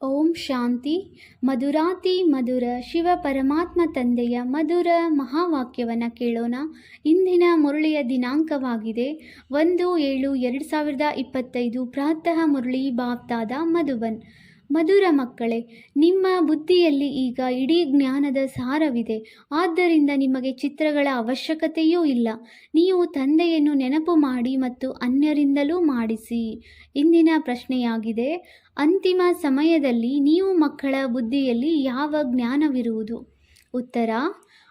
ಓಂ ಶಾಂತಿ. ಮಧುರಾತಿ ಮಧುರ ಶಿವ ಪರಮಾತ್ಮ ತಂದೆಯ ಮಧುರ ಮಹಾವಾಕ್ಯವನ್ನು ಕೇಳೋಣ. ಇಂದಿನ ಮುರಳಿಯ ದಿನಾಂಕವಾಗಿದೆ 1/7/2025. ಪ್ರಾತಃ ಮುರಳಿ ಬಾಪ್ತಾದ ಮಧುಬನ್. ಮಧುರ ಮಕ್ಕಳೇ, ನಿಮ್ಮ ಬುದ್ಧಿಯಲ್ಲಿ ಈಗ ಇಡೀ ಜ್ಞಾನದ ಸಾರವಿದೆ. ಆದ್ದರಿಂದ ನಿಮಗೆ ಚಿತ್ರಗಳ ಅವಶ್ಯಕತೆಯೂ ಇಲ್ಲ. ನೀವು ತಂದೆಯನ್ನು ನೆನಪು ಮಾಡಿ ಮತ್ತು ಅನ್ಯರಿಂದಲೂ ಮಾಡಿಸಿ. ಇಂದಿನ ಪ್ರಶ್ನೆಯಾಗಿದೆ, ಅಂತಿಮ ಸಮಯದಲ್ಲಿ ನೀವು ಮಕ್ಕಳ ಬುದ್ಧಿಯಲ್ಲಿ ಯಾವ ಜ್ಞಾನವಿರುವುದು? ಉತ್ತರ: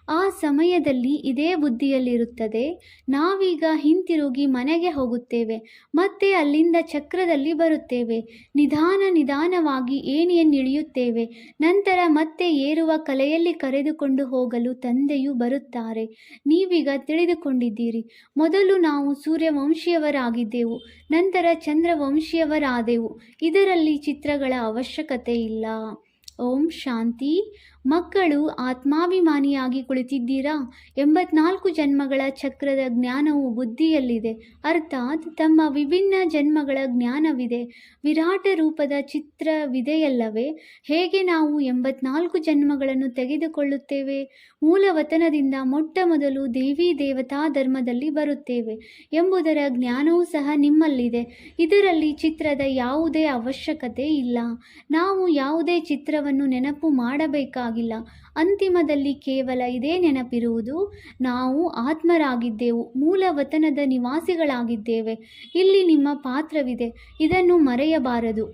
ಆ ಸಮಯದಲ್ಲಿ ಇದೇ ಬುದ್ಧಿಯಲ್ಲಿರುತ್ತದೆ. ನಾವೀಗ ಹಿಂತಿರುಗಿ ಮನೆಗೆ ಹೋಗುತ್ತೇವೆ, ಮತ್ತೆ ಅಲ್ಲಿಂದ ಚಕ್ರದಲ್ಲಿ ಬರುತ್ತೇವೆ. ನಿಧಾನವಾಗಿ ಏಣಿಯನ್ನಿಳಿಯುತ್ತೇವೆ. ನಂತರ ಮತ್ತೆ ಏರುವ ಕಲೆಯಲ್ಲಿ ಕರೆದುಕೊಂಡು ಹೋಗಲು ತಂದೆಯು ಬರುತ್ತಾರೆ. ನೀವೀಗ ತಿಳಿದುಕೊಂಡಿದ್ದೀರಿ. ಮೊದಲು ನಾವು ಸೂರ್ಯವಂಶೀಯವರಾಗಿದ್ದೆವು, ನಂತರ ಚಂದ್ರವಂಶೀಯವರಾದೆವು. ಇದರಲ್ಲಿ ಚಿತ್ರಗಳ ಅವಶ್ಯಕತೆ ಇಲ್ಲ. ಓಂ ಶಾಂತಿ. ಮಕ್ಕಳು ಆತ್ಮಾಭಿಮಾನಿಯಾಗಿ ಕುಳಿತಿದ್ದೀರಾ? 84 ಜನ್ಮಗಳ ಚಕ್ರದ ಜ್ಞಾನವು ಬುದ್ಧಿಯಲ್ಲಿದೆ. ಅರ್ಥಾತ್ ತಮ್ಮ ವಿಭಿನ್ನ ಜನ್ಮಗಳ ಜ್ಞಾನವಿದೆ. ವಿರಾಟ ರೂಪದ ಚಿತ್ರವಿದೆಯಲ್ಲವೇ? ಹೇಗೆ ನಾವು 84 ಜನ್ಮಗಳನ್ನು ತೆಗೆದುಕೊಳ್ಳುತ್ತೇವೆ? ಮೂಲವತನದಿಂದ ಮೊಟ್ಟ ಮೊದಲು ದೇವಿ ದೇವತಾ ಧರ್ಮದಲ್ಲಿ ಬರುತ್ತೇವೆ ಎಂಬುದರ ಜ್ಞಾನವೂ ಸಹ ನಿಮ್ಮಲ್ಲಿದೆ. ಇದರಲ್ಲಿ ಚಿತ್ರದ ಯಾವುದೇ ಅವಶ್ಯಕತೆ ಇಲ್ಲ. ನಾವು ಯಾವುದೇ ಚಿತ್ರವನ್ನು ನೆನಪು ಮಾಡಬೇಕಾಗಿಲ್ಲ. ಅಂತಿಮದಲ್ಲಿ ಕೇವಲ ಇದೇ ನೆನಪಿರುವುದು: ನಾವು ಆತ್ಮರಾಗಿದ್ದೆವು, ಮೂಲವತನದ ನಿವಾಸಿಗಳಾಗಿದ್ದೇವೆ. ಇಲ್ಲಿ ನಿಮ್ಮ ಪಾತ್ರವಿದೆ, ಇದನ್ನು ಮರೆಯಬಾರದು.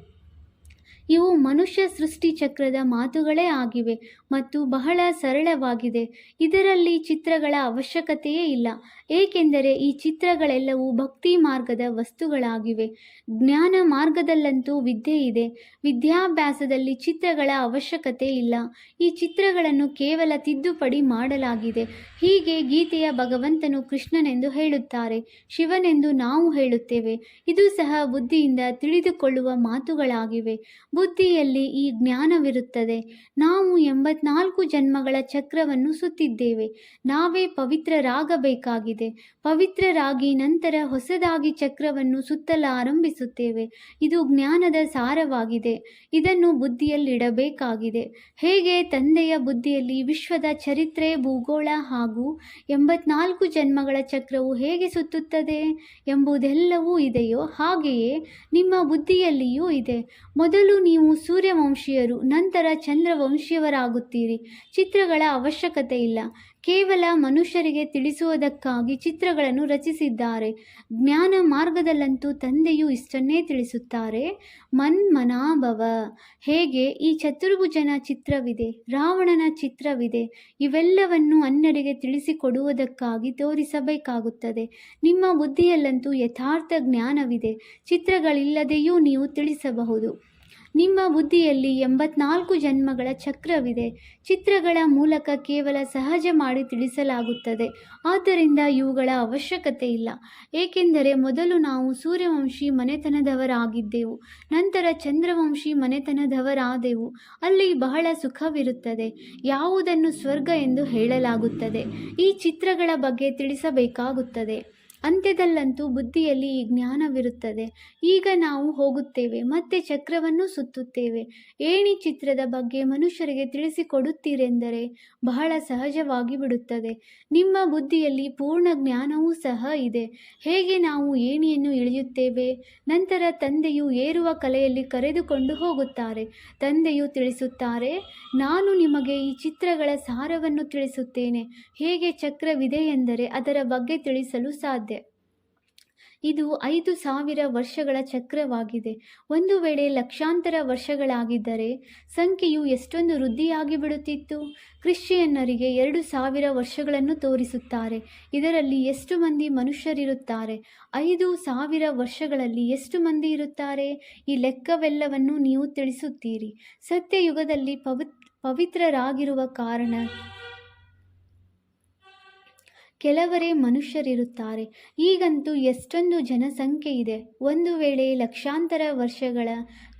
ಇವು ಮನುಷ್ಯ ಸೃಷ್ಟಿ ಚಕ್ರದ ಮಾತುಗಳೇ ಆಗಿವೆ ಮತ್ತು ಬಹಳ ಸರಳವಾಗಿದೆ. ಇದರಲ್ಲಿ ಚಿತ್ರಗಳ ಅವಶ್ಯಕತೆಯೇ ಇಲ್ಲ, ಏಕೆಂದರೆ ಈ ಚಿತ್ರಗಳೆಲ್ಲವೂ ಭಕ್ತಿ ಮಾರ್ಗದ ವಸ್ತುಗಳಾಗಿವೆ. ಜ್ಞಾನ ಮಾರ್ಗದಲ್ಲಂತೂ ವಿದ್ಯೆ ಇದೆ. ವಿದ್ಯಾಭ್ಯಾಸದಲ್ಲಿ ಚಿತ್ರಗಳ ಅವಶ್ಯಕತೆ ಇಲ್ಲ. ಈ ಚಿತ್ರಗಳನ್ನು ಕೇವಲ ತಿದ್ದುಪಡಿ ಮಾಡಲಾಗಿದೆ. ಹೀಗೆ ಗೀತೆಯ ಭಗವಂತನು ಕೃಷ್ಣನೆಂದು ಹೇಳುತ್ತಾರೆ, ಶಿವನೆಂದು ನಾವು ಹೇಳುತ್ತೇವೆ. ಇದು ಸಹ ಬುದ್ಧಿಯಿಂದ ತಿಳಿದುಕೊಳ್ಳುವ ಮಾತುಗಳಾಗಿವೆ. ಬುದ್ಧಿಯಲ್ಲಿ ಈ ಜ್ಞಾನವಿರುತ್ತದೆ. ನಾವು 84 ಜನ್ಮಗಳ ಚಕ್ರವನ್ನು ಸುತ್ತಿದ್ದೇವೆ. ನಾವೇ ಪವಿತ್ರರಾಗಬೇಕಾಗಿದೆ. ಪವಿತ್ರರಾಗಿ ನಂತರ ಹೊಸದಾಗಿ ಚಕ್ರವನ್ನು ಸುತ್ತಲಾರಂಭಿಸುತ್ತೇವೆ. ಇದು ಜ್ಞಾನದ ಸಾರವಾಗಿದೆ. ಇದನ್ನು ಬುದ್ಧಿಯಲ್ಲಿಡಬೇಕಾಗಿದೆ. ಹೇಗೆ ತಂದೆಯ ಬುದ್ಧಿಯಲ್ಲಿ ವಿಶ್ವದ ಚರಿತ್ರೆ, ಭೂಗೋಳ ಹಾಗೂ 84 ಜನ್ಮಗಳ ಚಕ್ರವು ಹೇಗೆ ಸುತ್ತುತ್ತದೆ ಎಂಬುದೆಲ್ಲವೂ ಇದೆಯೋ, ಹಾಗೆಯೇ ನಿಮ್ಮ ಬುದ್ಧಿಯಲ್ಲಿಯೂ ಇದೆ. ಮೊದಲು ನೀವು ಸೂರ್ಯವಂಶೀಯರು, ನಂತರ ಚಂದ್ರವಂಶೀಯರಾಗುತ್ತೀರಿ. ಚಿತ್ರಗಳ ಅವಶ್ಯಕತೆ ಇಲ್ಲ. ಕೇವಲ ಮನುಷ್ಯರಿಗೆ ತಿಳಿಸುವುದಕ್ಕಾಗಿ ಚಿತ್ರಗಳನ್ನು ರಚಿಸಿದ್ದಾರೆ. ಜ್ಞಾನ ಮಾರ್ಗದಲ್ಲಂತೂ ತಂದೆಯು ಇಷ್ಟನ್ನೇ ತಿಳಿಸುತ್ತಾರೆ: ಮನ್ಮನಾಭವ. ಹೇಗೆ ಈ ಚತುರ್ಭುಜನ ಚಿತ್ರವಿದೆ, ರಾವಣನ ಚಿತ್ರವಿದೆ, ಇವೆಲ್ಲವನ್ನು ಅನ್ಯರಿಗೆ ತಿಳಿಸಿಕೊಡುವುದಕ್ಕಾಗಿ ತೋರಿಸಬೇಕಾಗುತ್ತದೆ. ನಿಮ್ಮ ಬುದ್ಧಿಯಲ್ಲಂತೂ ಯಥಾರ್ಥ ಜ್ಞಾನವಿದೆ. ಚಿತ್ರಗಳಿಲ್ಲದೆಯೂ ನೀವು ತಿಳಿಸಬಹುದು. ನಿಮ್ಮ ಬುದ್ಧಿಯಲ್ಲಿ 84 ಜನ್ಮಗಳ ಚಕ್ರವಿದೆ. ಚಿತ್ರಗಳ ಮೂಲಕ ಕೇವಲ ಸಹಜ ಮಾಡಿ ತಿಳಿಸಲಾಗುತ್ತದೆ. ಆದ್ದರಿಂದ ಇವುಗಳ ಅವಶ್ಯಕತೆ ಇಲ್ಲ, ಏಕೆಂದರೆ ಮೊದಲು ನಾವು ಸೂರ್ಯವಂಶಿ ಮನೆತನದವರಾಗಿದ್ದೆವು, ನಂತರ ಚಂದ್ರವಂಶಿ ಮನೆತನದವರಾದೆವು. ಅಲ್ಲಿ ಬಹಳ ಸುಖವಿರುತ್ತದೆ. ಯಾವುದನ್ನು ಸ್ವರ್ಗ ಎಂದು ಹೇಳಲಾಗುತ್ತದೆ. ಈ ಚಿತ್ರಗಳ ಬಗ್ಗೆ ತಿಳಿಸಬೇಕಾಗುತ್ತದೆ. ಅಂತ್ಯದಲ್ಲಂತೂ ಬುದ್ಧಿಯಲ್ಲಿ ಈ ಜ್ಞಾನವಿರುತ್ತದೆ. ಈಗ ನಾವು ಹೋಗುತ್ತೇವೆ, ಮತ್ತೆ ಚಕ್ರವನ್ನು ಸುತ್ತುತ್ತೇವೆ. ಏಣಿ ಚಿತ್ರದ ಬಗ್ಗೆ ಮನುಷ್ಯರಿಗೆ ತಿಳಿಸಿಕೊಡುತ್ತೀರೆಂದರೆ ಬಹಳ ಸಹಜವಾಗಿ ಬಿಡುತ್ತದೆ. ನಿಮ್ಮ ಬುದ್ಧಿಯಲ್ಲಿ ಪೂರ್ಣ ಜ್ಞಾನವೂ ಸಹ ಇದೆ. ಹೇಗೆ ನಾವು ಏಣಿಯನ್ನು ಇಳಿಯುತ್ತೇವೆ, ನಂತರ ತಂದೆಯು ಏರುವ ಕಲೆಯಲ್ಲಿ ಕರೆದುಕೊಂಡು ಹೋಗುತ್ತಾರೆ. ತಂದೆಯು ತಿಳಿಸುತ್ತಾರೆ, ನಾನು ನಿಮಗೆ ಈ ಚಿತ್ರಗಳ ಸಾರವನ್ನು ತಿಳಿಸುತ್ತೇನೆ. ಹೇಗೆ ಚಕ್ರವಿದೆ ಎಂದರೆ ಅದರ ಬಗ್ಗೆ ತಿಳಿಸಲು ಸಾಧ್ಯ. ಇದು 5000 ವರ್ಷಗಳ ಚಕ್ರವಾಗಿದೆ. ಒಂದು ವೇಳೆ ಲಕ್ಷಾಂತರ ವರ್ಷಗಳಾಗಿದ್ದರೆ ಸಂಖ್ಯೆಯು ಎಷ್ಟೊಂದು ವೃದ್ಧಿಯಾಗಿ ಬಿಡುತ್ತಿತ್ತು. ಕ್ರಿಶ್ಚಿಯನ್ನರಿಗೆ 2000 ವರ್ಷಗಳನ್ನು ತೋರಿಸುತ್ತಾರೆ. ಇದರಲ್ಲಿ ಎಷ್ಟು ಮಂದಿ ಮನುಷ್ಯರಿರುತ್ತಾರೆ? 5000 ವರ್ಷಗಳಲ್ಲಿ ಎಷ್ಟು ಮಂದಿ ಇರುತ್ತಾರೆ? ಈ ಲೆಕ್ಕವೆಲ್ಲವನ್ನು ನೀವು ತಿಳಿಸುತ್ತೀರಿ. ಸತ್ಯಯುಗದಲ್ಲಿ ಪವಿತ್ರರಾಗಿರುವ ಕಾರಣ ಕೆಲವರೇ ಮನುಷ್ಯರಿರುತ್ತಾರೆ. ಈಗಂತೂ ಎಷ್ಟೊಂದು ಜನಸಂಖ್ಯೆ ಇದೆ. ಒಂದು ವೇಳೆ ಲಕ್ಷಾಂತರ ವರ್ಷಗಳ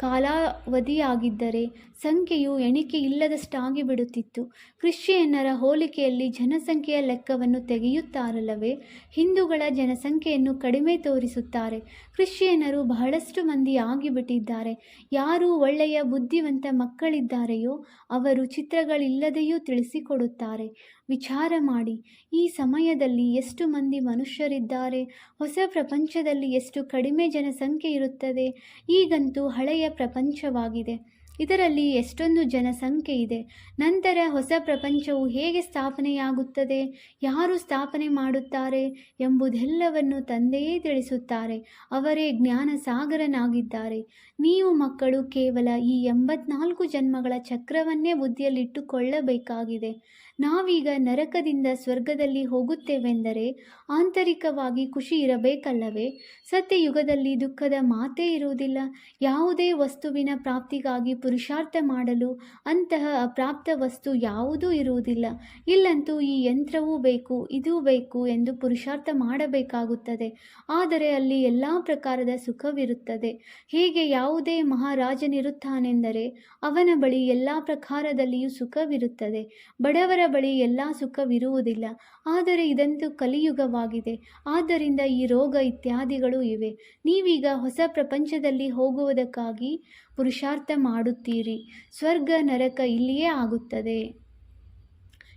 ಕಾಲಾವಧಿಯಾಗಿದ್ದರೆ ಸಂಖ್ಯೆಯು ಎಣಿಕೆ ಇಲ್ಲದಷ್ಟಾಗಿ ಬಿಡುತ್ತಿತ್ತು. ಕ್ರಿಶ್ಚಿಯನ್ನರ ಹೋಲಿಕೆಯಲ್ಲಿ ಜನಸಂಖ್ಯೆಯ ಲೆಕ್ಕವನ್ನು ತೆಗೆಯುತ್ತಾರಲ್ಲವೇ, ಹಿಂದೂಗಳ ಜನಸಂಖ್ಯೆಯನ್ನು ಕಡಿಮೆ ತೋರಿಸುತ್ತಾರೆ. ಕ್ರಿಶ್ಚಿಯನ್ನರು ಬಹಳಷ್ಟು ಮಂದಿ ಆಗಿಬಿಟ್ಟಿದ್ದಾರೆ. ಯಾರು ಒಳ್ಳೆಯ ಬುದ್ಧಿವಂತ ಮಕ್ಕಳಿದ್ದಾರೆಯೋ ಅವರು ಚಿತ್ರಗಳಿಲ್ಲದೆಯೂ ತಿಳಿಸಿಕೊಡುತ್ತಾರೆ. ವಿಚಾರ ಮಾಡಿ, ಈ ಸಮಯದಲ್ಲಿ ಎಷ್ಟು ಮಂದಿ ಮನುಷ್ಯರಿದ್ದಾರೆ? ಹೊಸ ಪ್ರಪಂಚದಲ್ಲಿ ಎಷ್ಟು ಕಡಿಮೆ ಜನಸಂಖ್ಯೆ ಇರುತ್ತದೆ? ಈಗಂತೂ ಹಳೆಯ ಪ್ರಪಂಚವಾಗಿದೆ, ಇದರಲ್ಲಿ ಎಷ್ಟೊಂದು ಜನಸಂಖ್ಯೆ ಇದೆ. ನಂತರ ಹೊಸ ಪ್ರಪಂಚವು ಹೇಗೆ ಸ್ಥಾಪನೆಯಾಗುತ್ತದೆ, ಯಾರು ಸ್ಥಾಪನೆ ಮಾಡುತ್ತಾರೆ ಎಂಬುದೆಲ್ಲವನ್ನು ತಂದೆಯೇ ತಿಳಿಸುತ್ತಾರೆ. ಅವರೇ ಜ್ಞಾನ ಸಾಗರನಾಗಿದ್ದಾರೆ. ನೀವು ಮಕ್ಕಳು ಕೇವಲ ಈ 84 ಜನ್ಮಗಳ ಚಕ್ರವನ್ನೇ ಬುದ್ಧಿಯಲ್ಲಿಟ್ಟುಕೊಳ್ಳಬೇಕಾಗಿದೆ. ನಾವೀಗ ನರಕದಿಂದ ಸ್ವರ್ಗದಲ್ಲಿ ಹೋಗುತ್ತೇವೆಂದರೆ ಆಂತರಿಕವಾಗಿ ಖುಷಿ ಇರಬೇಕಲ್ಲವೇ? ಸತ್ಯಯುಗದಲ್ಲಿ ದುಃಖದ ಮಾತೇ ಇರುವುದಿಲ್ಲ. ಯಾವುದೇ ವಸ್ತುವಿನ ಪ್ರಾಪ್ತಿಗಾಗಿ ಪುರುಷಾರ್ಥ ಮಾಡಲು ಅಂತಹ ಅಪ್ರಾಪ್ತ ವಸ್ತು ಯಾವುದೂ ಇರುವುದಿಲ್ಲ. ಇಲ್ಲಂತೂ ಈ ಯಂತ್ರವೂ ಬೇಕು, ಇದೂ ಬೇಕು ಎಂದು ಪುರುಷಾರ್ಥ ಮಾಡಬೇಕಾಗುತ್ತದೆ. ಆದರೆ ಅಲ್ಲಿ ಎಲ್ಲ ಪ್ರಕಾರದ ಸುಖವಿರುತ್ತದೆ. ಹೇಗೆ ಯಾವುದೇ ಮಹಾರಾಜನಿರುತ್ತಾನೆಂದರೆ ಅವನ ಬಳಿ ಎಲ್ಲ ಪ್ರಕಾರದಲ್ಲಿಯೂ ಸುಖವಿರುತ್ತದೆ. ಬಡವರ ಬಳಿ ಎಲ್ಲ ಸುಖವಿರುವುದಿಲ್ಲ. ಆದರೆ ಇದಂತೂ ಕಲಿಯುಗವಾಗಿದೆ. ಆದ್ದರಿಂದ ಈ ರೋಗ ಇತ್ಯಾದಿಗಳು ಇವೆ. ನೀವೀಗ ಹೊಸ ಪ್ರಪಂಚದಲ್ಲಿ ಹೋಗುವುದಕ್ಕಾಗಿ ಪುರುಷಾರ್ಥ ಮಾಡುತ್ತೀರಿ. ಸ್ವರ್ಗ ನರಕ ಇಲ್ಲಿಯೇ ಆಗುತ್ತದೆ.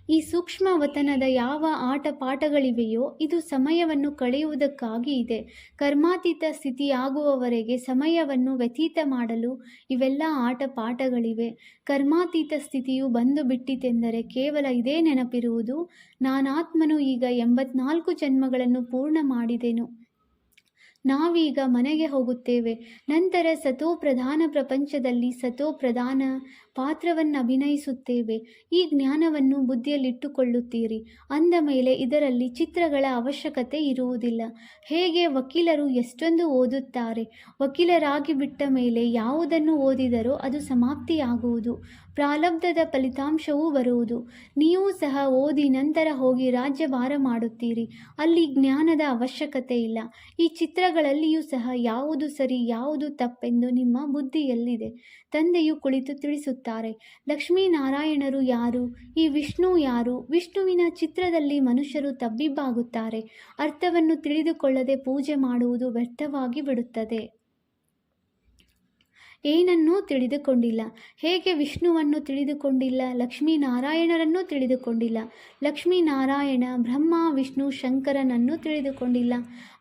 ಈ ಸೂಕ್ಷ್ಮ ವತನದ ಯಾವ ಆಟ ಪಾಠಗಳಿವೆಯೋ ಇದು ಸಮಯವನ್ನು ಕಳೆಯುವುದಕ್ಕಾಗಿ ಇದೆ. ಕರ್ಮಾತೀತ ಸ್ಥಿತಿಯಾಗುವವರೆಗೆ ಸಮಯವನ್ನು ವ್ಯತೀತ ಮಾಡಲು ಇವೆಲ್ಲ ಆಟ ಪಾಠಗಳಿವೆ. ಕರ್ಮಾತೀತ ಸ್ಥಿತಿಯು ಬಂದು ಬಿಟ್ಟಿತೆಂದರೆ ಕೇವಲ ಇದೇ ನೆನಪಿರುವುದು, ನಾನಾತ್ಮನು ಈಗ 84 ಜನ್ಮಗಳನ್ನು ಪೂರ್ಣ ಮಾಡಿದೆನು. ನಾವೀಗ ಮನೆಗೆ ಹೋಗುತ್ತೇವೆ. ನಂತರ ಸತೋ ಪ್ರಧಾನ ಪ್ರಪಂಚದಲ್ಲಿ ಸತೋ ಪ್ರಧಾನ ಪಾತ್ರವನ್ನು ಅಭಿನಯಿಸುತ್ತೇವೆ. ಈ ಜ್ಞಾನವನ್ನು ಬುದ್ಧಿಯಲ್ಲಿಟ್ಟುಕೊಳ್ಳುತ್ತೀರಿ. ಅಂದ ಮೇಲೆ ಇದರಲ್ಲಿ ಚಿತ್ರಗಳ ಅವಶ್ಯಕತೆ ಇರುವುದಿಲ್ಲ. ಹೇಗೆ ವಕೀಲರು ಎಷ್ಟೊಂದು ಓದುತ್ತಾರೆ, ವಕೀಲರಾಗಿ ಬಿಟ್ಟ ಮೇಲೆ ಯಾವುದನ್ನು ಓದಿದರೋ ಅದು ಸಮಾಪ್ತಿಯಾಗುವುದು, ಪ್ರಾರಬ್ಧದ ಫಲಿತಾಂಶವೂ ಬರುವುದು. ನೀವು ಸಹ ಓದಿ ನಂತರ ಹೋಗಿ ರಾಜ್ಯಭಾರ ಮಾಡುತ್ತೀರಿ. ಅಲ್ಲಿ ಜ್ಞಾನದ ಅವಶ್ಯಕತೆ ಇಲ್ಲ. ಈ ಚಿತ್ರಗಳಲ್ಲಿಯೂ ಸಹ ಯಾವುದು ಸರಿ ಯಾವುದು ತಪ್ಪೆಂದು ನಿಮ್ಮ ಬುದ್ಧಿಯಲ್ಲಿದೆ. ತಂದೆಯು ಕುಳಿತು ತಿಳಿಸುತ್ತಾರೆ. ಲಕ್ಷ್ಮೀನಾರಾಯಣರು ಯಾರು, ಈ ವಿಷ್ಣು ಯಾರು? ವಿಷ್ಣುವಿನ ಚಿತ್ರದಲ್ಲಿ ಮನುಷ್ಯರು ತಬ್ಬಿಬ್ಬಾಗುತ್ತಾರೆ. ಅರ್ಥವನ್ನು ತಿಳಿದುಕೊಳ್ಳದೆ ಪೂಜೆ ಮಾಡುವುದು ವ್ಯರ್ಥವಾಗಿ ಬಿಡುತ್ತದೆ. ಏನನ್ನೂ ತಿಳಿದುಕೊಂಡಿಲ್ಲ. ಹೇಗೆ ವಿಷ್ಣುವನ್ನು ತಿಳಿದುಕೊಂಡಿಲ್ಲ, ಲಕ್ಷ್ಮೀನಾರಾಯಣರನ್ನು ತಿಳಿದುಕೊಂಡಿಲ್ಲ. ಲಕ್ಷ್ಮೀನಾರಾಯಣ ಬ್ರಹ್ಮ ವಿಷ್ಣು ಶಂಕರನನ್ನು ತಿಳಿದುಕೊಂಡಿಲ್ಲ.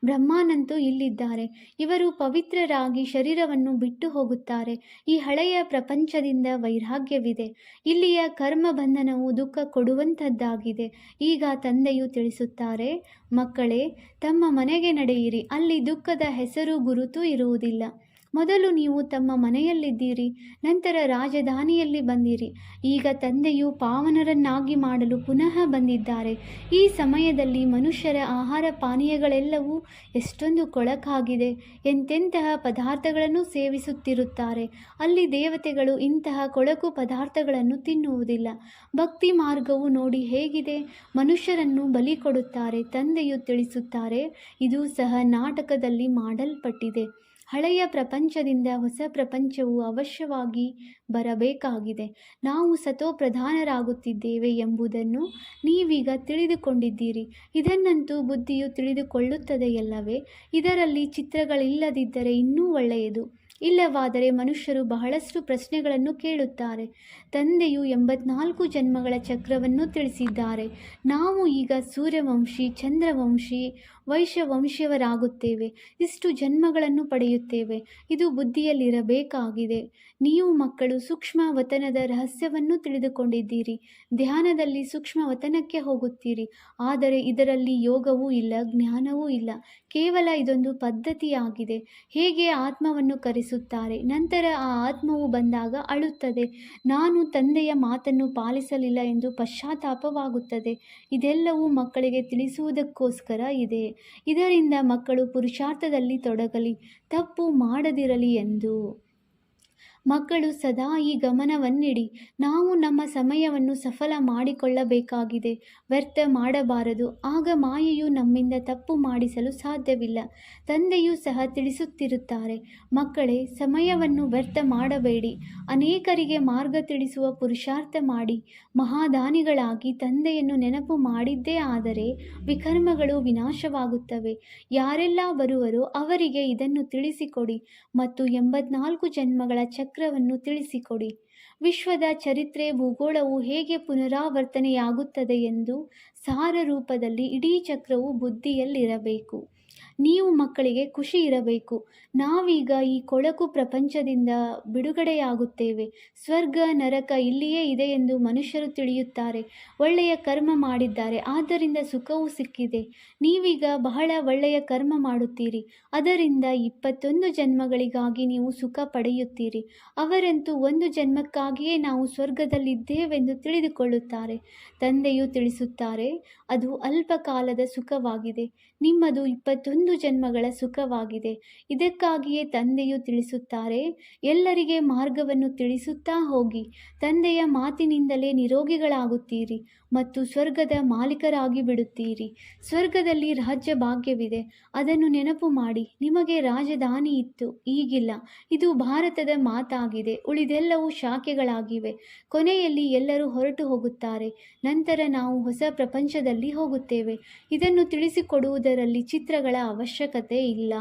ಬ್ರಹ್ಮನಂತೂ ಇಲ್ಲಿದ್ದಾರೆ. ಇವರು ಪವಿತ್ರರಾಗಿ ಶರೀರವನ್ನು ಬಿಟ್ಟು ಹೋಗುತ್ತಾರೆ. ಈ ಹಳೆಯ ಪ್ರಪಂಚದಿಂದ ವೈರಾಗ್ಯವಿದೆ. ಇಲ್ಲಿಯ ಕರ್ಮ ಬಂಧನವು ದುಃಖ ಕೊಡುವಂಥದ್ದಾಗಿದೆ. ಈಗ ತಂದೆಯು ತಿಳಿಸುತ್ತಾರೆ, ಮಕ್ಕಳೇ, ತಮ್ಮ ಮನೆಗೆ ನಡೆಯಿರಿ. ಅಲ್ಲಿ ದುಃಖದ ಹೆಸರು ಗುರುತು ಇರುವುದಿಲ್ಲ. ಮೊದಲು ನೀವು ತಮ್ಮ ಮನೆಯಲ್ಲಿದ್ದೀರಿ, ನಂತರ ರಾಜಧಾನಿಯಲ್ಲಿ ಬಂದಿರಿ. ಈಗ ತಂದೆಯು ಪಾವನರನ್ನಾಗಿ ಮಾಡಲು ಪುನಃ ಬಂದಿದ್ದಾರೆ. ಈ ಸಮಯದಲ್ಲಿ ಮನುಷ್ಯರ ಆಹಾರ ಪಾನೀಯಗಳೆಲ್ಲವೂ ಎಷ್ಟೊಂದು ಕೊಳಕಾಗಿದೆ. ಎಂತೆಂತಹ ಪದಾರ್ಥಗಳನ್ನು ಸೇವಿಸುತ್ತಿರುತ್ತಾರೆ. ಅಲ್ಲಿ ದೇವತೆಗಳು ಇಂತಹ ಕೊಳಕು ಪದಾರ್ಥಗಳನ್ನು ತಿನ್ನುವುದಿಲ್ಲ. ಭಕ್ತಿ ಮಾರ್ಗವು ನೋಡಿ ಹೇಗಿದೆ. ಮನುಷ್ಯರನ್ನು ಬಲಿ ಕೊಡುತ್ತಾರೆ. ತಂದೆಯು ತಿಳಿಸುತ್ತಾರೆ, ಇದು ಸಹ ನಾಟಕದಲ್ಲಿ ಮಾಡಲ್ಪಟ್ಟಿದೆ. ಹಳೆಯ ಪ್ರಪಂಚದಿಂದ ಹೊಸ ಪ್ರಪಂಚವು ಅವಶ್ಯವಾಗಿ ಬರಬೇಕಾಗಿದೆ. ನಾವು ಸತೋ ಪ್ರಧಾನರಾಗುತ್ತಿದ್ದೇವೆ ಎಂಬುದನ್ನು ನೀವೀಗ ತಿಳಿದುಕೊಂಡಿದ್ದೀರಿ. ಇದನ್ನಂತೂ ಬುದ್ಧಿಯು ತಿಳಿದುಕೊಳ್ಳುತ್ತದೆಯಲ್ಲವೇ? ಇದರಲ್ಲಿ ಚಿತ್ರಗಳಿಲ್ಲದಿದ್ದರೆ ಇನ್ನೂ ಒಳ್ಳೆಯದು. ಇಲ್ಲವಾದರೆ ಮನುಷ್ಯರು ಬಹಳಷ್ಟು ಪ್ರಶ್ನೆಗಳನ್ನು ಕೇಳುತ್ತಾರೆ. ತಂದೆಯು 84 ಜನ್ಮಗಳ ಚಕ್ರವನ್ನು ತಿಳಿಸಿದ್ದಾರೆ. ನಾವು ಈಗ ಸೂರ್ಯವಂಶಿ, ಚಂದ್ರವಂಶಿ, ವೈಶ್ಯವಂಶಿಯವರಾಗುತ್ತೇವೆ. ಇಷ್ಟು ಜನ್ಮಗಳನ್ನು ಪಡೆಯುತ್ತೇವೆ. ಇದು ಬುದ್ಧಿಯಲ್ಲಿರಬೇಕಾಗಿದೆ. ನೀವು ಮಕ್ಕಳು ಸೂಕ್ಷ್ಮ ವತನದ ರಹಸ್ಯವನ್ನು ತಿಳಿದುಕೊಂಡಿದ್ದೀರಿ. ಧ್ಯಾನದಲ್ಲಿ ಸೂಕ್ಷ್ಮ ವತನಕ್ಕೆ ಹೋಗುತ್ತೀರಿ. ಆದರೆ ಇದರಲ್ಲಿ ಯೋಗವೂ ಇಲ್ಲ, ಜ್ಞಾನವೂ ಇಲ್ಲ. ಕೇವಲ ಇದೊಂದು ಪದ್ಧತಿಯಾಗಿದೆ. ಹೇಗೆ ಆತ್ಮವನ್ನು ಕರೆಸುತ್ತಾರೆ, ನಂತರ ಆ ಆತ್ಮವು ಬಂದಾಗ ಅಳುತ್ತದೆ, ನಾನು ತಂದೆಯ ಮಾತನ್ನು ಪಾಲಿಸಲಿಲ್ಲ ಎಂದು ಪಶ್ಚಾತ್ತಾಪವಾಗುತ್ತದೆ. ಇದೆಲ್ಲವೂ ಮಕ್ಕಳಿಗೆ ತಿಳಿಸುವುದಕ್ಕೋಸ್ಕರ ಇದೆ. ಇದರಿಂದ ಮಕ್ಕಳು ಪುರುಷಾರ್ಥದಲ್ಲಿ ತೊಡಗಲಿ, ತಪ್ಪು ಮಾಡದಿರಲಿ ಎಂದು. ಮಕ್ಕಳು ಸದಾ ಈ ಗಮನವನ್ನಿಡಿ. ನಾವು ನಮ್ಮ ಸಮಯವನ್ನು ಸಫಲ ಮಾಡಿಕೊಳ್ಳಬೇಕಾಗಿದೆ, ವ್ಯರ್ಥ ಮಾಡಬಾರದು. ಆಗ ಮಾಯೆಯು ನಮ್ಮಿಂದ ತಪ್ಪು ಮಾಡಿಸಲು ಸಾಧ್ಯವಿಲ್ಲ. ತಂದೆಯೂ ಸಹ ತಿಳಿಸುತ್ತಿರುತ್ತಾರೆ, ಮಕ್ಕಳೇ, ಸಮಯವನ್ನು ವ್ಯರ್ಥ ಮಾಡಬೇಡಿ. ಅನೇಕರಿಗೆ ಮಾರ್ಗ ತಿಳಿಸುವ ಪುರುಷಾರ್ಥ ಮಾಡಿ ಮಹಾದಾನಿಗಳಾಗಿ ತಂದೆಯನ್ನು ನೆನಪು ಮಾಡಿದ್ದೇ ಆದರೆ ವಿಕರ್ಮಗಳು ವಿನಾಶವಾಗುತ್ತವೆ. ಯಾರೆಲ್ಲ ಬರುವರೋ ಅವರಿಗೆ ಇದನ್ನು ತಿಳಿಸಿಕೊಡಿ ಮತ್ತು 84 ಜನ್ಮಗಳ ಚಕ್ರವನ್ನು ತಿಳಿಸಿಕೊಡಿ. ವಿಶ್ವದ ಚರಿತ್ರೆ, ಭೂಗೋಳವು ಹೇಗೆ ಪುನರಾವರ್ತನೆಯಾಗುತ್ತದೆ ಎಂದು ಸಾರ ರೂಪದಲ್ಲಿ ಇಡೀ ಚಕ್ರವು ಬುದ್ಧಿಯಲ್ಲಿರಬೇಕು. ನೀವು ಮಕ್ಕಳಿಗೆ ಖುಷಿ ಇರಬೇಕು. ನಾವೀಗ ಈ ಕೊಳಕು ಪ್ರಪಂಚದಿಂದ ಬಿಡುಗಡೆಯಾಗುತ್ತೇವೆ. ಸ್ವರ್ಗ ನರಕ ಇಲ್ಲಿಯೇ ಇದೆ ಎಂದು ಮನುಷ್ಯರು ತಿಳಿಯುತ್ತಾರೆ. ಒಳ್ಳೆಯ ಕರ್ಮ ಮಾಡಿದ್ದಾರೆ, ಆದ್ದರಿಂದ ಸುಖವೂ ಸಿಕ್ಕಿದೆ. ನೀವೀಗ ಬಹಳ ಒಳ್ಳೆಯ ಕರ್ಮ ಮಾಡುತ್ತೀರಿ, ಅದರಿಂದ 21 ಜನ್ಮಗಳಿಗಾಗಿ ನೀವು ಸುಖ ಪಡೆಯುತ್ತೀರಿ. ಅವರಂತೂ ಒಂದು ಜನ್ಮಕ್ಕಾಗಿಯೇ ನಾವು ಸ್ವರ್ಗದಲ್ಲಿದ್ದೇವೆಂದು ತಿಳಿದುಕೊಳ್ಳುತ್ತಾರೆ. ತಂದೆಯು ತಿಳಿಸುತ್ತಾರೆ, ಅದು ಅಲ್ಪ ಕಾಲದ ಸುಖವಾಗಿದೆ, ನಿಮ್ಮದು 21 ಜನ್ಮಗಳ ಸುಖವಾಗಿದೆ. ಇದಕ್ಕಾಗಿಯೇ ತಂದೆಯು ತಿಳಿಸುತ್ತಾರೆ, ಎಲ್ಲರಿಗೆ ಮಾರ್ಗವನ್ನು ತಿಳಿಸುತ್ತಾ ಹೋಗಿ. ತಂದೆಯ ಮಾತಿನಿಂದಲೇ ನಿರೋಗಿಗಳಾಗುತ್ತೀರಿ ಮತ್ತು ಸ್ವರ್ಗದ ಮಾಲೀಕರಾಗಿ ಬಿಡುತ್ತೀರಿ. ಸ್ವರ್ಗದಲ್ಲಿ ರಾಜ್ಯ ಭಾಗ್ಯವಿದೆ, ಅದನ್ನು ನೆನಪು ಮಾಡಿ. ನಿಮಗೆ ರಾಜಧಾನಿ ಇತ್ತು, ಈಗಿಲ್ಲ. ಇದು ಭಾರತದ ಮಾತಾಗಿದೆ. ಉಳಿದೆಲ್ಲವೂ ಶಾಖೆಗಳಾಗಿವೆ. ಕೊನೆಯಲ್ಲಿ ಎಲ್ಲರೂ ಹೊರಟು ಹೋಗುತ್ತಾರೆ. ನಂತರ ನಾವು ಹೊಸ ಪ್ರಪಂಚದಲ್ಲಿ ಹೋಗುತ್ತೇವೆ. ಇದನ್ನು ತಿಳಿಸಿಕೊಡುವುದರಲ್ಲಿ ಚಿತ್ರಗಳ ಅವಶ್ಯಕತೆ ಇಲ್ಲ.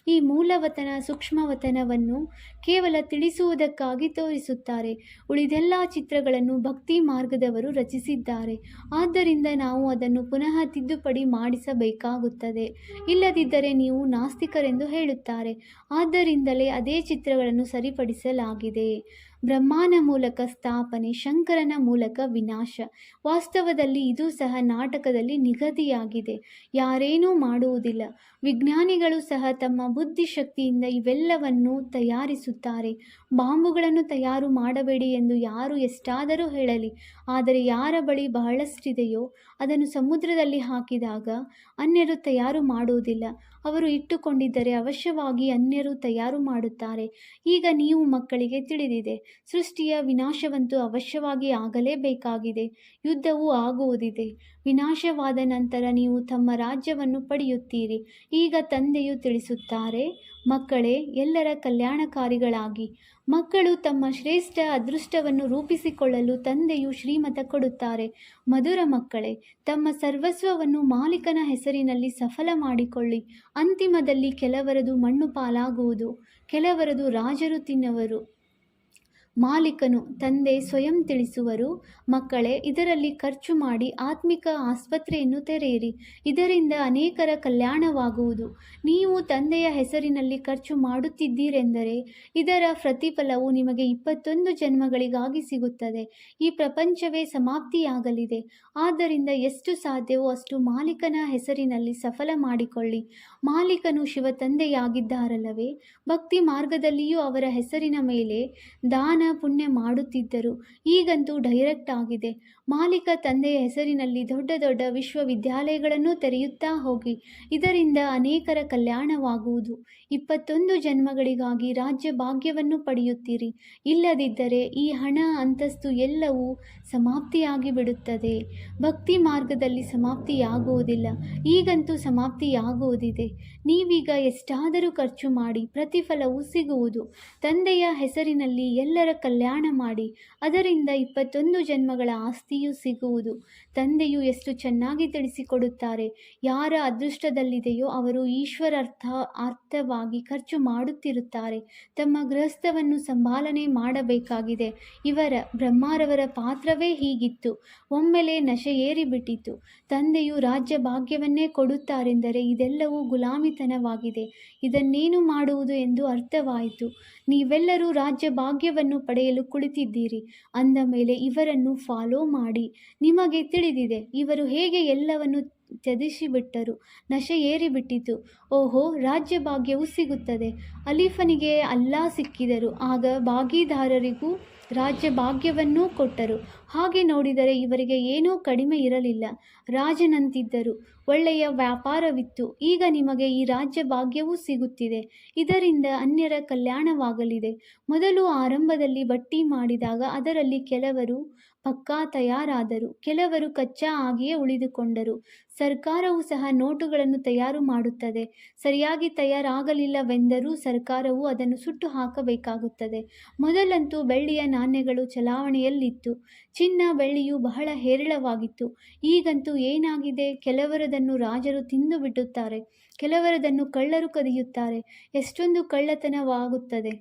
ಈ ಮೂಲವತನ ಸೂಕ್ಷ್ಮವತನವನ್ನು ಕೇವಲ ತಿಳಿಸುವುದಕ್ಕಾಗಿ ತೋರಿಸುತ್ತಾರೆ. ಉಳಿದೆಲ್ಲ ಚಿತ್ರಗಳನ್ನು ಭಕ್ತಿ ಮಾರ್ಗದವರು ರಚಿಸಿದ್ದಾರೆ. ಆದ್ದರಿಂದ ನಾವು ಅದನ್ನು ಪುನಃ ತಿದ್ದುಪಡಿ ಮಾಡಿಸಬೇಕಾಗುತ್ತದೆ. ಇಲ್ಲದಿದ್ದರೆ ನೀವು ನಾಸ್ತಿಕರೆಂದು ಹೇಳುತ್ತಾರೆ. ಆದ್ದರಿಂದಲೇ ಅದೇ ಚಿತ್ರಗಳನ್ನು ಸರಿಪಡಿಸಲಾಗಿದೆ. ಬ್ರಹ್ಮನ ಮೂಲಕ ಸ್ಥಾಪನೆ, ಶಂಕರನ ಮೂಲಕ ವಿನಾಶ. ವಾಸ್ತವದಲ್ಲಿ ಇದು ಸಹ ನಾಟಕದಲ್ಲಿ ನಿಗದಿಯಾಗಿದೆ. ಯಾರೇನೂ ಮಾಡುವುದಿಲ್ಲ. ವಿಜ್ಞಾನಿಗಳು ಸಹ ತಮ್ಮ ಬುದ್ಧಿಶಕ್ತಿಯಿಂದ ಇವೆಲ್ಲವನ್ನು ತಯಾರಿಸುತ್ತಾರೆ. ಬಾಂಬುಗಳನ್ನು ತಯಾರು ಮಾಡಬೇಡಿ ಎಂದು ಯಾರು ಎಷ್ಟಾದರೂ ಹೇಳಲಿ, ಆದರೆ ಯಾರ ಬಳಿ ಬಹಳಷ್ಟಿದೆಯೋ ಅದನ್ನು ಸಮುದ್ರದಲ್ಲಿ ಹಾಕಿದಾಗ ಅನ್ಯರು ತಯಾರು ಮಾಡುವುದಿಲ್ಲ. ಅವರು ಇಟ್ಟುಕೊಂಡಿದ್ದರೆ ಅವಶ್ಯವಾಗಿ ಅನ್ಯರು ತಯಾರು ಮಾಡುತ್ತಾರೆ. ಈಗ ನೀವು ಮಕ್ಕಳಿಗೆ ತಿಳಿದಿದೆ, ಸೃಷ್ಟಿಯ ವಿನಾಶವಂತೂ ಅವಶ್ಯವಾಗಿ ಆಗಲೇಬೇಕಾಗಿದೆ. ಯುದ್ಧವೂ ಆಗುವುದಿದೆ. ವಿನಾಶವಾದ ನಂತರ ನೀವು ತಮ್ಮ ರಾಜ್ಯವನ್ನು ಪಡೆಯುತ್ತೀರಿ. ಈಗ ತಂದೆಯು ತಿಳಿಸುತ್ತಾರೆ, ಮಕ್ಕಳೇ, ಎಲ್ಲರ ಕಲ್ಯಾಣಕಾರಿಗಳಾಗಿ. ಮಕ್ಕಳು ತಮ್ಮ ಶ್ರೇಷ್ಠ ಅದೃಷ್ಟವನ್ನು ರೂಪಿಸಿಕೊಳ್ಳಲು ತಂದೆಯು ಶ್ರೀಮತ ಕೊಡುತ್ತಾರೆ. ಮಧುರ ಮಕ್ಕಳೇ, ತಮ್ಮ ಸರ್ವಸ್ವವನ್ನು ಮಾಲೀಕನ ಹೆಸರಿನಲ್ಲಿ ಸಫಲ ಮಾಡಿಕೊಳ್ಳಿ. ಅಂತಿಮದಲ್ಲಿ ಕೆಲವರದು ಮಣ್ಣು ಪಾಲಾಗುವುದು, ಕೆಲವರದು ರಾಜರು ತಿನ್ನುವರು. ಮಾಲೀಕನು ತಂದೆ ಸ್ವಯಂ ತಿಳಿಸುವರು, ಮಕ್ಕಳೇ, ಇದರಲ್ಲಿ ಖರ್ಚು ಮಾಡಿ ಆತ್ಮಿಕ ಆಸ್ಪತ್ರೆಯನ್ನು ತೆರೆಯಿರಿ. ಇದರಿಂದ ಅನೇಕರ ಕಲ್ಯಾಣವಾಗುವುದು. ನೀವು ತಂದೆಯ ಹೆಸರಿನಲ್ಲಿ ಖರ್ಚು ಮಾಡುತ್ತಿದ್ದೀರೆಂದರೆ ಇದರ ಪ್ರತಿಫಲವು ನಿಮಗೆ 21 ಜನ್ಮಗಳಿಗಾಗಿ ಸಿಗುತ್ತದೆ. ಈ ಪ್ರಪಂಚವೇ ಸಮಾಪ್ತಿಯಾಗಲಿದೆ. ಆದ್ದರಿಂದ ಎಷ್ಟು ಸಾಧ್ಯವೋ ಅಷ್ಟು ಮಾಲೀಕನ ಹೆಸರಿನಲ್ಲಿ ಸಫಲ ಮಾಡಿಕೊಳ್ಳಿ. ಮಾಲೀಕನು ಶಿವ ತಂದೆಯಾಗಿದ್ದಾರಲ್ಲವೇ? ಭಕ್ತಿ ಮಾರ್ಗದಲ್ಲಿಯೂ ಅವರ ಹೆಸರಿನ ಮೇಲೆ ದಾನ ಪುಣ್ಯ ಮಾಡುತ್ತಿದ್ದರು. ಈಗಂತೂ ಡೈರೆಕ್ಟ್ ಆಗಿದೆ. ಮಾಲೀಕ ತಂದೆಯ ಹೆಸರಿನಲ್ಲಿ ದೊಡ್ಡ ದೊಡ್ಡ ವಿಶ್ವವಿದ್ಯಾಲಯಗಳನ್ನು ತೆರೆಯುತ್ತಾ ಹೋಗಿ. ಇದರಿಂದ ಅನೇಕರ ಕಲ್ಯಾಣವಾಗುವುದು. 21 ಜನ್ಮಗಳಿಗಾಗಿ ರಾಜ್ಯ ಭಾಗ್ಯವನ್ನು ಪಡೆಯುತ್ತೀರಿ. ಇಲ್ಲದಿದ್ದರೆ ಈ ಹಣ ಅಂತಸ್ತು ಎಲ್ಲವೂ ಸಮಾಪ್ತಿಯಾಗಿ ಬಿಡುತ್ತದೆ. ಭಕ್ತಿ ಮಾರ್ಗದಲ್ಲಿ ಸಮಾಪ್ತಿಯಾಗುವುದಿಲ್ಲ. ಈಗಂತೂ ಸಮಾಪ್ತಿಯಾಗುವುದಿದೆ. ನೀವೀಗ ಎಷ್ಟಾದರೂ ಖರ್ಚು ಮಾಡಿ, ಪ್ರತಿಫಲವು ಸಿಗುವುದು. ತಂದೆಯ ಹೆಸರಿನಲ್ಲಿ ಎಲ್ಲರ ಕಲ್ಯಾಣ ಮಾಡಿ, ಅದರಿಂದ 21 ಜನ್ಮಗಳ ಆಸ್ತಿಯೂ ಸಿಗುವುದು. ತಂದೆಯು ಎಷ್ಟು ಚೆನ್ನಾಗಿ ತಿಳಿಸಿಕೊಡುತ್ತಾರೆ. ಯಾರ ಅದೃಷ್ಟದಲ್ಲಿದೆಯೋ ಅವರು ಈಶ್ವರಾರ್ಥವಾಗಿ ಖರ್ಚು ಮಾಡುತ್ತಿರುತ್ತಾರೆ. ತಮ್ಮ ಗೃಹಸ್ಥವನ್ನು ಸಂಭಾಲನೆ ಮಾಡಬೇಕಾಗಿದೆ. ಇವರ ಬ್ರಹ್ಮರವರ ಪಾತ್ರವೇ ಹೀಗಿತ್ತು. ಒಮ್ಮೆಲೆ ನಶೆ ಏರಿಬಿಟ್ಟಿತು. ತಂದೆಯು ರಾಜ್ಯ ಭಾಗ್ಯವನ್ನೇ ಕೊಡುತ್ತಾರೆಂದರೆ ಇದೆಲ್ಲವೂ ಗುಲಾಮಿತನವಾಗಿದೆ. ಇದನ್ನೇನು ಮಾಡುವುದು ಎಂದು ಅರ್ಥವಾಯಿತು. ನೀವೆಲ್ಲರೂ ರಾಜ್ಯ ಭಾಗ್ಯವನ್ನು ಪಡೆಯಲು ಕುಳಿತಿದ್ದೀರಿ. ಅಂದ ಮೇಲೆ ಇವರನ್ನು ಫಾಲೋ ಮಾಡಿ. ನಿಮಗೆ ತಿಳಿದಿದೆ ಇವರು ಹೇಗೆ ಎಲ್ಲವನ್ನು ತ್ಯಜಿಸಿಬಿಟ್ಟರು. ನಶೆ ಏರಿಬಿಟ್ಟಿತು. ಓಹೋ, ರಾಜ್ಯ ಭಾಗ್ಯವೂ ಸಿಗುತ್ತದೆ. ಅಲಿಫನಿಗೆ ಅಲ್ಲಾ ಸಿಕ್ಕಿದರು. ಆಗ ಭಾಗಿದಾರರಿಗೂ ರಾಜ್ಯ ಭಾಗ್ಯವನ್ನೂ ಕೊಟ್ಟರು. ಹಾಗೆ ನೋಡಿದರೆ ಇವರಿಗೆ ಏನೂ ಕಡಿಮೆ ಇರಲಿಲ್ಲ. ರಾಜನಂತಿದ್ದರು. ಒಳ್ಳೆಯ ವ್ಯಾಪಾರವಿತ್ತು. ಈಗ ನಿಮಗೆ ಈ ರಾಜ್ಯ ಭಾಗ್ಯವೂ ಸಿಗುತ್ತಿದೆ. ಇದರಿಂದ ಅನ್ಯರ ಕಲ್ಯಾಣವಾಗಲಿದೆ. ಮೊದಲು ಆರಂಭದಲ್ಲಿ ಬಟ್ಟಿ ಮಾಡಿದಾಗ ಅದರಲ್ಲಿ ಕೆಲವರು ಪಕ್ಕಾ ತಯಾರಾದರು, ಕೆಲವರು ಕಚ್ಚಾ ಆಗಿಯೇ ಉಳಿದುಕೊಂಡರು. ಸರ್ಕಾರವು ಸಹ ನೋಟುಗಳನ್ನು ತಯಾರು ಮಾಡುತ್ತದೆ. ಸರಿಯಾಗಿ ತಯಾರಾಗಲಿಲ್ಲವೆಂದರೂ ಸರ್ಕಾರವು ಅದನ್ನು ಸುಟ್ಟು ಹಾಕಬೇಕಾಗುತ್ತದೆ. ಮೊದಲಂತೂ ಬೆಳ್ಳಿಯ ನಾಣ್ಯಗಳು ಚಲಾವಣೆಯಲ್ಲಿತ್ತು. ಚಿನ್ನ ಬೆಳ್ಳಿಯು ಬಹಳ ಹೇರಳವಾಗಿತ್ತು. ಈಗಂತೂ ಏನಾಗಿದೆ, ಕೆಲವರದನ್ನು ರಾಜರು ತಿಂದು ಬಿಡುತ್ತಾರೆ, ಕೆಲವರದನ್ನು ಕಳ್ಳರು ಕದಿಯುತ್ತಾರೆ. ಎಷ್ಟೊಂದು ಕಳ್ಳತನವಾಗುತ್ತದೆ.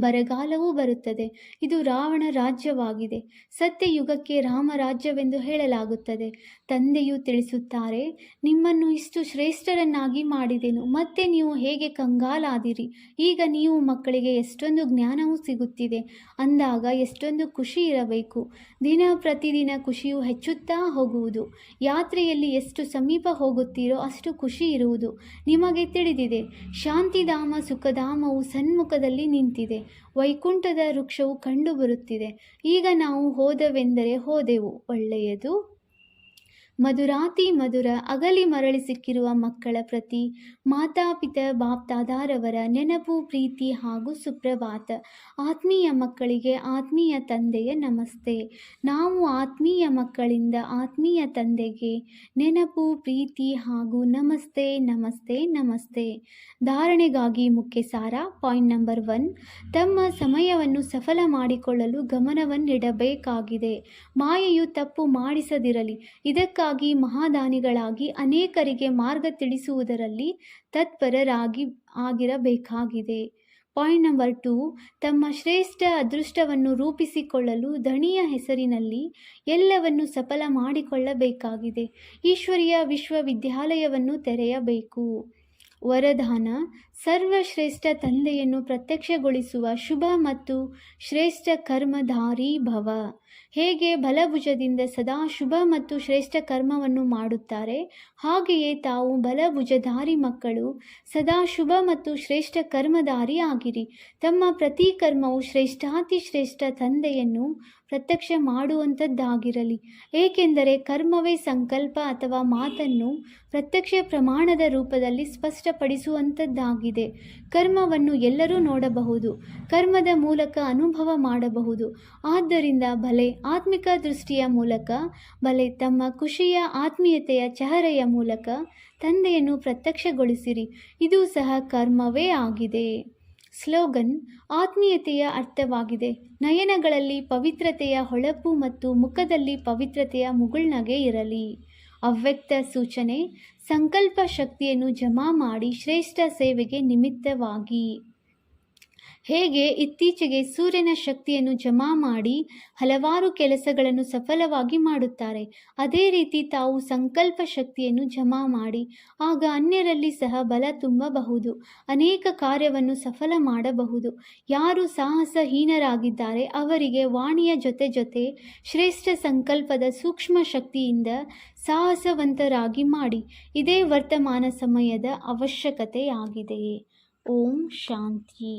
ಬರಗಾಲವೂ ಬರುತ್ತದೆ. ಇದು ರಾವಣ ರಾಜ್ಯವಾಗಿದೆ. ಸತ್ಯಯುಗಕ್ಕೆ ರಾಮರಾಜ್ಯವೆಂದು ಹೇಳಲಾಗುತ್ತದೆ. ತಂದೆಯು ತಿಳಿಸುತ್ತಾರೆ, ನಿಮ್ಮನ್ನು ಇಷ್ಟು ಶ್ರೇಷ್ಠರನ್ನಾಗಿ ಮಾಡಿದೆನು, ಮತ್ತೆ ನೀವು ಹೇಗೆ ಕಂಗಾಲಾದಿರಿ. ಈಗ ನೀವು ಮಕ್ಕಳಿಗೆ ಎಷ್ಟೊಂದು ಜ್ಞಾನವೂ ಸಿಗುತ್ತಿದೆ ಅಂದಾಗ ಎಷ್ಟೊಂದು ಖುಷಿ ಇರಬೇಕು. ದಿನ ಪ್ರತಿದಿನ ಖುಷಿಯು ಹೆಚ್ಚುತ್ತಾ ಹೋಗುವುದು. ಯಾತ್ರೆಯಲ್ಲಿ ಎಷ್ಟು ಸಮೀಪ ಹೋಗುತ್ತೀರೋ ಅಷ್ಟು ಖುಷಿ ಇರುವುದು. ನಿಮಗೆ ತಿಳಿದಿದೆ, ಶಾಂತಿಧಾಮ ಸುಖಧಾಮವು ಸನ್ಮುಖದಲ್ಲಿ ನಿಂತಿದೆ. ವೈಕುಂಠದ ವೃಕ್ಷವು ಕಂಡುಬರುತ್ತಿದೆ. ಈಗ ನಾವು ಹೋದವೆಂದರೆ ಹೋದೆವು, ಒಳ್ಳೆಯದು. ಮಧುರಾತಿ ಮಧುರ ಅಗಲಿ ಮರಳಿ ಸಿಕ್ಕಿರುವ ಮಕ್ಕಳ ಪ್ರತಿ ಮಾತಾಪಿತ ಬಾಪ್ದಾದಾರವರ ನೆನಪು, ಪ್ರೀತಿ ಹಾಗೂ ಸುಪ್ರಭಾತ. ಆತ್ಮೀಯ ಮಕ್ಕಳಿಗೆ ಆತ್ಮೀಯ ತಂದೆಯ ನಮಸ್ತೆ. ನಾವು ಆತ್ಮೀಯ ಮಕ್ಕಳಿಂದ ಆತ್ಮೀಯ ತಂದೆಗೆ ನೆನಪು, ಪ್ರೀತಿ ಹಾಗೂ ನಮಸ್ತೆ ನಮಸ್ತೆ ನಮಸ್ತೆ. ಧಾರಣೆಗಾಗಿ ಮುಖ್ಯ ಸಾರ. ಪಾಯಿಂಟ್ ನಂಬರ್ 1, ತಮ್ಮ ಸಮಯವನ್ನು ಸಫಲ ಮಾಡಿಕೊಳ್ಳಲು ಗಮನವನ್ನಿಡಬೇಕಾಗಿದೆ. ಮಾಯೆಯು ತಪ್ಪು ಮಾಡಿಸದಿರಲಿ. ಇದಕ್ಕಾಗಿ ಮಹಾದಾನಿಗಳಾಗಿ ಅನೇಕರಿಗೆ ಮಾರ್ಗ ತಿಳಿಸುವುದರಲ್ಲಿ ಆಗಿರಬೇಕಾಗಿದೆ. ಪಾಯಿಂಟ್ ನಂಬರ್ 2, ತಮ್ಮ ಶ್ರೇಷ್ಠ ಅದೃಷ್ಟವನ್ನು ರೂಪಿಸಿಕೊಳ್ಳಲು ಧಣಿಯ ಹೆಸರಿನಲ್ಲಿ ಎಲ್ಲವನ್ನು ಸಫಲ ಮಾಡಿಕೊಳ್ಳಬೇಕಾಗಿದೆ. ಈಶ್ವರೀಯ ವಿಶ್ವವಿದ್ಯಾಲಯವನ್ನು ತೆರೆಯಬೇಕು. ವರದಾನ: ಸರ್ವಶ್ರೇಷ್ಠ ತಂದೆಯನ್ನು ಪ್ರತ್ಯಕ್ಷಗೊಳಿಸುವ ಶುಭ ಮತ್ತು ಶ್ರೇಷ್ಠ ಕರ್ಮಧಾರಿ ಭವ. ಹೇಗೆ ಬಲಭುಜದಿಂದ ಸದಾ ಶುಭ ಮತ್ತು ಶ್ರೇಷ್ಠ ಕರ್ಮವನ್ನು ಮಾಡುತ್ತಾರೆ, ಹಾಗೆಯೇ ತಾವು ಬಲಭುಜಧಾರಿ ಮಕ್ಕಳು ಸದಾ ಶುಭ ಮತ್ತು ಶ್ರೇಷ್ಠ ಕರ್ಮಧಾರಿ ಆಗಿರಿ. ತಮ್ಮ ಪ್ರತಿ ಕರ್ಮವು ಶ್ರೇಷ್ಠಾತಿ ಶ್ರೇಷ್ಠ ತಂದೆಯನ್ನು ಪ್ರತ್ಯಕ್ಷ ಮಾಡುವಂಥದ್ದಾಗಿರಲಿ. ಏಕೆಂದರೆ ಕರ್ಮವೇ ಸಂಕಲ್ಪ ಅಥವಾ ಮಾತನ್ನು ಪ್ರತ್ಯಕ್ಷ ಪ್ರಮಾಣದ ರೂಪದಲ್ಲಿ ಸ್ಪಷ್ಟಪಡಿಸುವಂಥದ್ದಾಗಿದೆ. ಕರ್ಮವನ್ನು ಎಲ್ಲರೂ ನೋಡಬಹುದು, ಕರ್ಮದ ಮೂಲಕ ಅನುಭವ ಮಾಡಬಹುದು. ಆದ್ದರಿಂದ ಭಲೆ ಆತ್ಮಿಕ ದೃಷ್ಟಿಯ ಮೂಲಕ, ಭಲೆ ತಮ್ಮ ಖುಷಿಯ ಆತ್ಮೀಯತೆಯ ಚಹರೆಯ ಮೂಲಕ ತಂದೆಯನ್ನು ಪ್ರತ್ಯಕ್ಷಗೊಳಿಸಿರಿ. ಇದು ಸಹ ಕರ್ಮವೇ ಆಗಿದೆ. ಸ್ಲೋಗನ್: ಆತ್ಮೀಯತೆಯ ಅರ್ಥವಾಗಿದೆ. ನಯನಗಳಲ್ಲಿ ಪವಿತ್ರತೆಯ ಹೊಳಪು ಮತ್ತು ಮುಖದಲ್ಲಿ ಪವಿತ್ರತೆಯ ಮುಗುಳ್ನಗೆ ಇರಲಿ. ಅವ್ಯಕ್ತ ಸೂಚನೆ: ಸಂಕಲ್ಪ ಶಕ್ತಿಯನ್ನು ಜಮಾ ಮಾಡಿ ಶ್ರೇಷ್ಠ ಸೇವೆಗೆ ನಿಮಿತ್ತವಾಗಿ. ಹೇಗೆ ಇತ್ತೀಚೆಗೆ ಸೂರ್ಯನ ಶಕ್ತಿಯನ್ನು ಜಮಾ ಮಾಡಿ ಹಲವಾರು ಕೆಲಸಗಳನ್ನು ಸಫಲವಾಗಿ ಮಾಡುತ್ತಾರೆ, ಅದೇ ರೀತಿ ತಾವು ಸಂಕಲ್ಪ ಶಕ್ತಿಯನ್ನು ಜಮಾ ಮಾಡಿ ಆಗ ಅನ್ಯರಲ್ಲಿ ಸಹ ಬಲ ತುಂಬಬಹುದು, ಅನೇಕ ಕಾರ್ಯವನ್ನು ಸಫಲ ಮಾಡಬಹುದು. ಯಾರು ಸಾಹಸಹೀನರಾಗಿದ್ದಾರೆ ಅವರಿಗೆ ವಾಣಿಯ ಜೊತೆ ಜೊತೆ ಶ್ರೇಷ್ಠ ಸಂಕಲ್ಪದ ಸೂಕ್ಷ್ಮ ಶಕ್ತಿಯಿಂದ ಸಾಹಸವಂತರಾಗಿ ಮಾಡಿ. ಇದೇ ವರ್ತಮಾನ ಸಮಯದ ಅವಶ್ಯಕತೆಯಾಗಿದೆ. ಓಂ ಶಾಂತಿ.